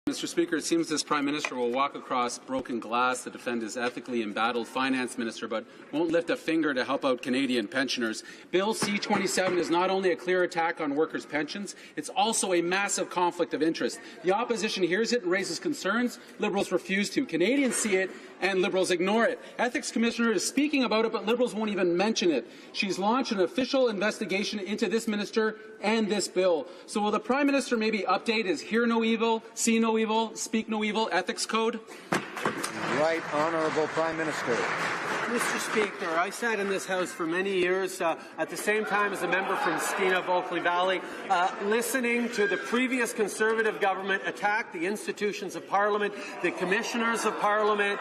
Mr. Speaker, it seems this Prime Minister will walk across broken glass to defend his ethically embattled Finance Minister, but won't lift a finger to help out Canadian pensioners. Bill C-27 is not only a clear attack on workers' pensions, it's also a massive conflict of interest. The opposition hears it and raises concerns. Liberals refuse to. Canadians see it and Liberals ignore it. Ethics Commissioner is speaking about it, but Liberals won't even mention it. She's launched an official investigation into this minister and this bill. So will the Prime Minister maybe update his hear no evil, see no evil, speak no evil ethics code? Right Honourable Prime Minister. Mr. Speaker, I sat in this House for many years, at the same time as a member from Skeena-Bulkley Valley, listening to the previous Conservative government attack the institutions of Parliament, the commissioners of Parliament,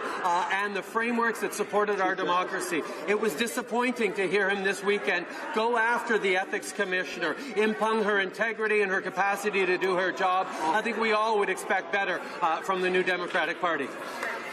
and the frameworks that supported our democracy. It was disappointing to hear him this weekend go after the Ethics Commissioner, impugn her integrity and her capacity to do her job. I think we all would expect better from the New Democratic Party.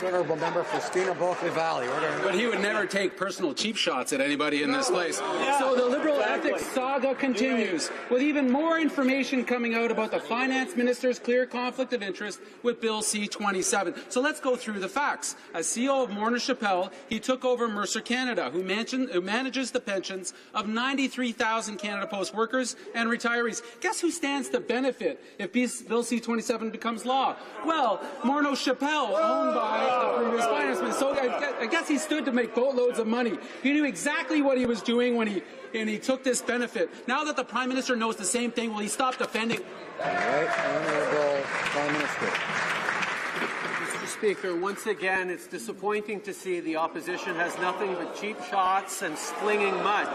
Honourable Member for Skeena-Bulkley Valley. But he would never take personal cheap shots at anybody in this place. So the Liberal ethics saga continues, with even more information coming out about the Finance Minister's clear conflict of interest with Bill C-27. So let's go through the facts. As CEO of Morneau Shepell, he took over Mercer Canada, who manages the pensions of 93,000 Canada Post workers and retirees. Guess who stands to benefit if Bill C-27 becomes law? Well, Morneau Shepell, owned by the previous finance minister. So I guess he stood to make boatloads of money. He knew exactly what he was doing when he took this benefit. Now that the Prime Minister knows the same thing, will he stop defending? Right, Honourable Prime Minister. Mr. Speaker, once again, it's disappointing to see the opposition has nothing but cheap shots and slinging mud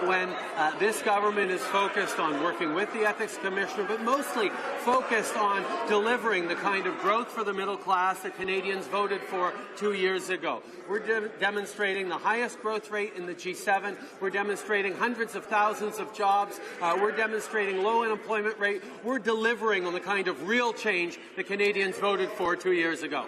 when this government is focused on working with the Ethics Commissioner, but mostly focused on delivering the kind of growth for the middle class that Canadians voted for 2 years ago. We're demonstrating the highest growth rate in the G7. We're demonstrating hundreds of thousands of jobs. We're demonstrating low unemployment rate. We're delivering on the kind of real change that Canadians voted for 2 years ago.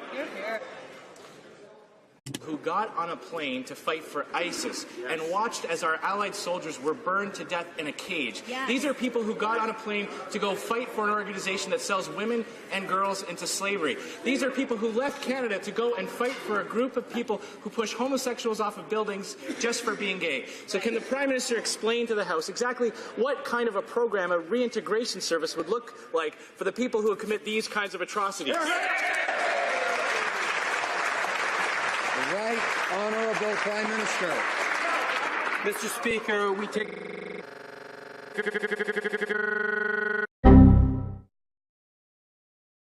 Who got on a plane to fight for ISIS and watched as our allied soldiers were burned to death in a cage. Yes. These are people who got on a plane to go fight for an organization that sells women and girls into slavery. These are people who left Canada to go and fight for a group of people who push homosexuals off of buildings just for being gay. So can the Prime Minister explain to the House exactly what kind of a program, a reintegration service, would look like for the people who commit these kinds of atrocities? Right Honourable Prime Minister. Mr. Speaker, we take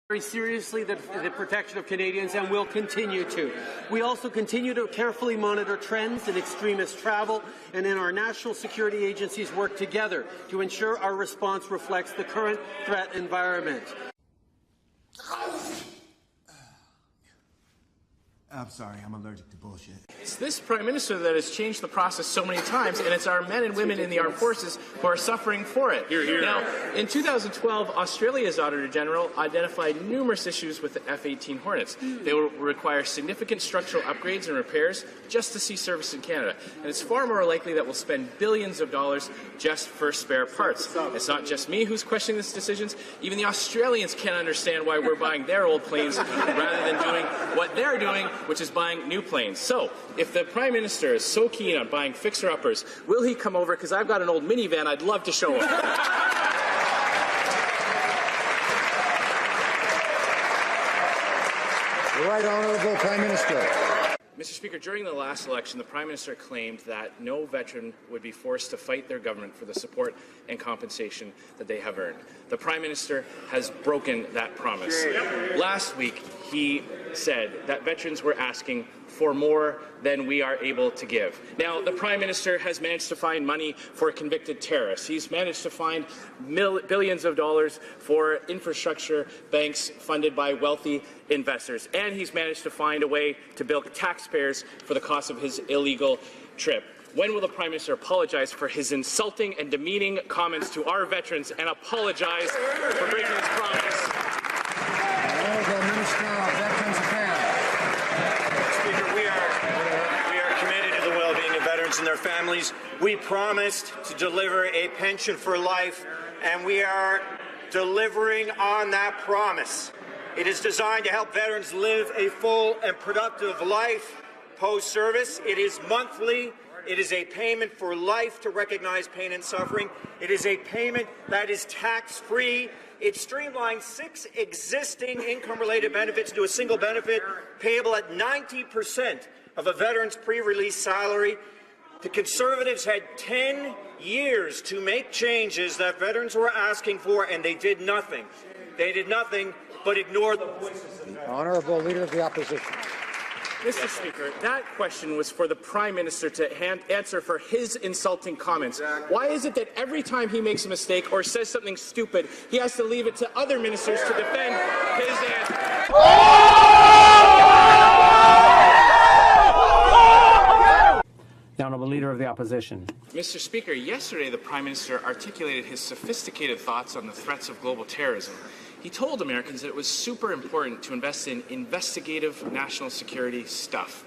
very seriously the protection of Canadians and will continue to. We also continue to carefully monitor trends in extremist travel and in our national security agencies work together to ensure our response reflects the current threat environment. I'm sorry, I'm allergic to bullshit. It's this Prime Minister that has changed the process so many times, and it's our men and women in the armed forces who are suffering for it. Now, in 2012, Australia's Auditor General identified numerous issues with the F-18 Hornets. They will require significant structural upgrades and repairs just to see service in Canada. And it's far more likely that we'll spend billions of dollars just for spare parts. It's not just me who's questioning these decisions. Even the Australians can't understand why we're buying their old planes rather than doing what they're doing, which is buying new planes. So, if the Prime Minister is so keen on buying fixer-uppers, will he come over? Because I've got an old minivan I'd love to show him. Right Honourable Prime Minister. Mr. Speaker, during the last election, the Prime Minister claimed that no veteran would be forced to fight their government for the support and compensation that they have earned. The Prime Minister has broken that promise. Last week, he said that veterans were asking for more than we are able to give. Now, the Prime Minister has managed to find money for convicted terrorists. He's managed to find billions of dollars for infrastructure banks funded by wealthy investors. And he's managed to find a way to bill taxpayers for the cost of his illegal trip. When will the Prime Minister apologize for his insulting and demeaning comments to our veterans and apologize for breaking his promise? Honourable Minister of Veterans Affairs. Speaker, we are committed to the well-being of veterans and their families. We promised to deliver a pension for life, and we are delivering on that promise. It is designed to help veterans live a full and productive life post-service. It is monthly. It is a payment for life to recognize pain and suffering. It is a payment that is tax-free. It streamlines 6 existing income-related benefits to a single benefit payable at 90% of a veteran's pre-release salary. The Conservatives had 10 years to make changes that veterans were asking for, and they did nothing. They did nothing but ignore the voices of veterans. Honourable Leader of the Opposition. Mr. Speaker, that question was for the Prime Minister to answer for his insulting comments. Why is it that every time he makes a mistake or says something stupid, he has to leave it to other ministers to defend his answer? The Honourable Leader of the Opposition. Mr. Speaker, yesterday the Prime Minister articulated his sophisticated thoughts on the threats of global terrorism. He told Americans that it was super important to invest in investigative national security stuff.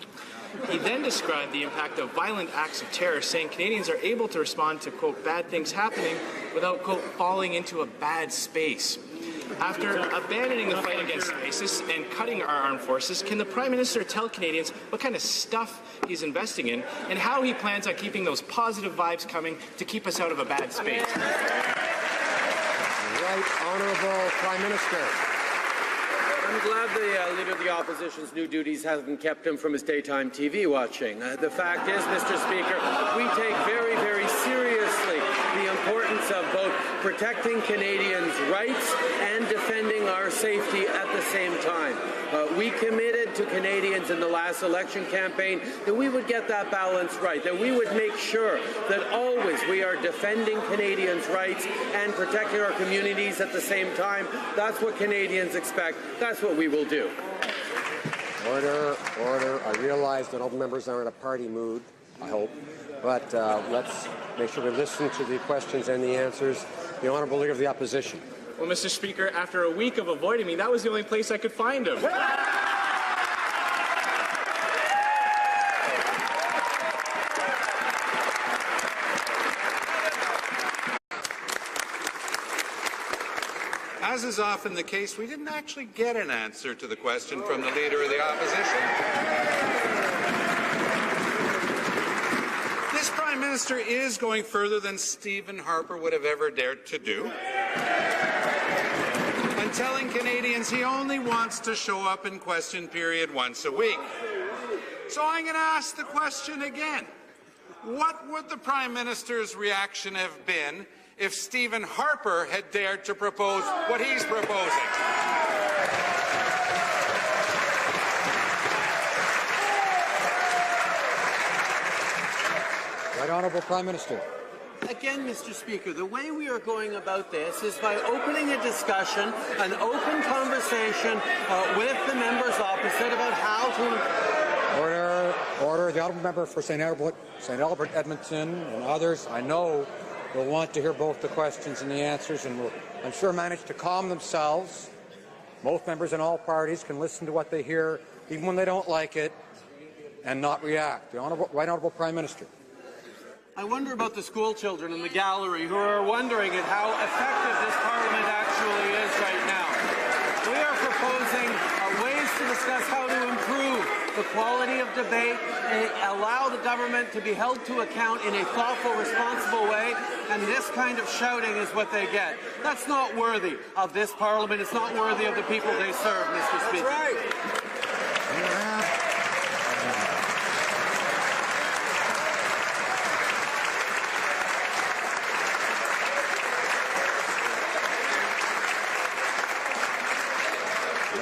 He then described the impact of violent acts of terror, saying Canadians are able to respond to, quote, bad things happening without, quote, falling into a bad space. After abandoning the fight against ISIS and cutting our armed forces, can the Prime Minister tell Canadians what kind of stuff he's investing in and how he plans on keeping those positive vibes coming to keep us out of a bad space? Right Honourable Prime Minister. I'm glad the Leader of the Opposition's new duties haven't kept him from his daytime TV watching. The fact is, Mr. Speaker, we take very, very seriously the importance of both protecting Canadians' rights and defending our safety at the same time. We committed to Canadians in the last election campaign that we would get that balance right, that we would make sure that always we are defending Canadians' rights and protecting our communities at the same time. That's what Canadians expect. That's what we will do. Order, order. I realize that all the members are in a party mood, I hope, but let's make sure we listen to the questions and the answers. The Honourable Leader of the Opposition. Well, Mr. Speaker, after a week of avoiding me, that was the only place I could find him. As is often the case, we didn't actually get an answer to the question from the Leader of the Opposition. This Prime Minister is going further than Stephen Harper would have ever dared to do, and telling Canadians he only wants to show up in question period once a week. So I'm going to ask the question again. What would the Prime Minister's reaction have been if Stephen Harper had dared to propose what he's proposing? Right Honourable Prime Minister. Again, Mr. Speaker, the way we are going about this is by opening a discussion, an open conversation with the members opposite about how to... Order, order. The Honourable Member for St. Albert, Edmonton and others, I know, will want to hear both the questions and the answers, and will, I'm sure, manage to calm themselves. Most members in all parties can listen to what they hear, even when they don't like it, and not react. The Right Honourable Prime Minister. I wonder about the school children in the gallery who are wondering at how effective this Parliament actually is right now. We are proposing ways to discuss how to improve the quality of debate and allow the government to be held to account in a thoughtful, responsible way, and this kind of shouting is what they get. That's not worthy of this Parliament. It's not worthy of the people they serve, Mr. Speaker. That's right.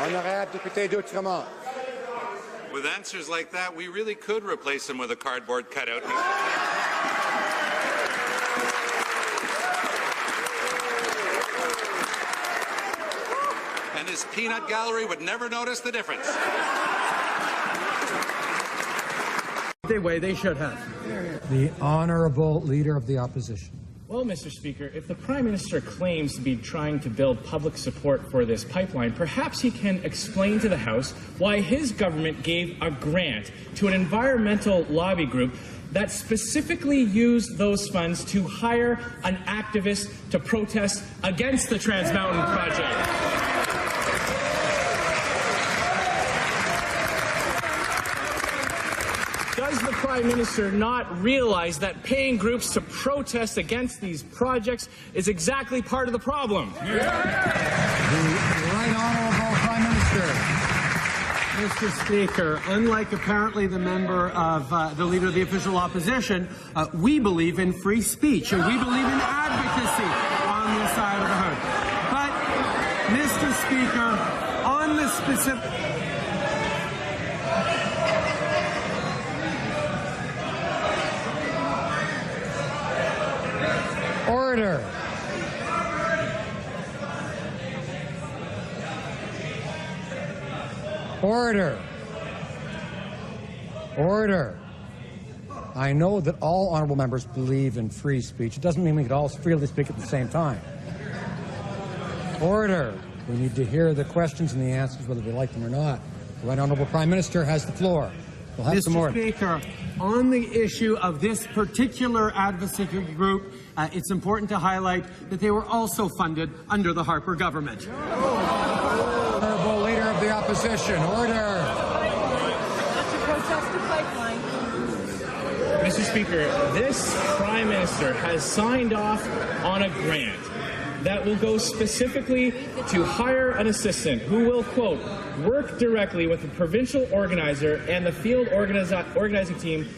Honorable Député d'Outremont. With answers like that, we really could replace him with a cardboard cutout. And his peanut gallery would never notice the difference. The way they should have. The Honourable Leader of the Opposition. Well, Mr. Speaker, if the Prime Minister claims to be trying to build public support for this pipeline, perhaps he can explain to the House why his government gave a grant to an environmental lobby group that specifically used those funds to hire an activist to protest against the Trans Mountain project. Does the Prime Minister not realize that paying groups to protest against these projects is exactly part of the problem? The Right Honourable Prime Minister. Mr. Speaker, unlike apparently the member of the Leader of the Official Opposition, we believe in free speech and we believe in advocacy on this side of the House. But, Mr. Speaker, on the specific... Order. Order. Order. I know that all honourable members believe in free speech. It doesn't mean we can all freely speak at the same time. Order. We need to hear the questions and the answers, whether we like them or not. The Right Honourable Prime Minister has the floor. We'll have some more. Mr. Speaker, on the issue of this particular advocacy group, it's important to highlight that they were also funded under the Harper government. Honourable Leader of the Opposition, order. Mr. Speaker, this Prime Minister has signed off on a grant that will go specifically to hire an assistant who will, quote, work directly with the provincial organizer and the field organizing team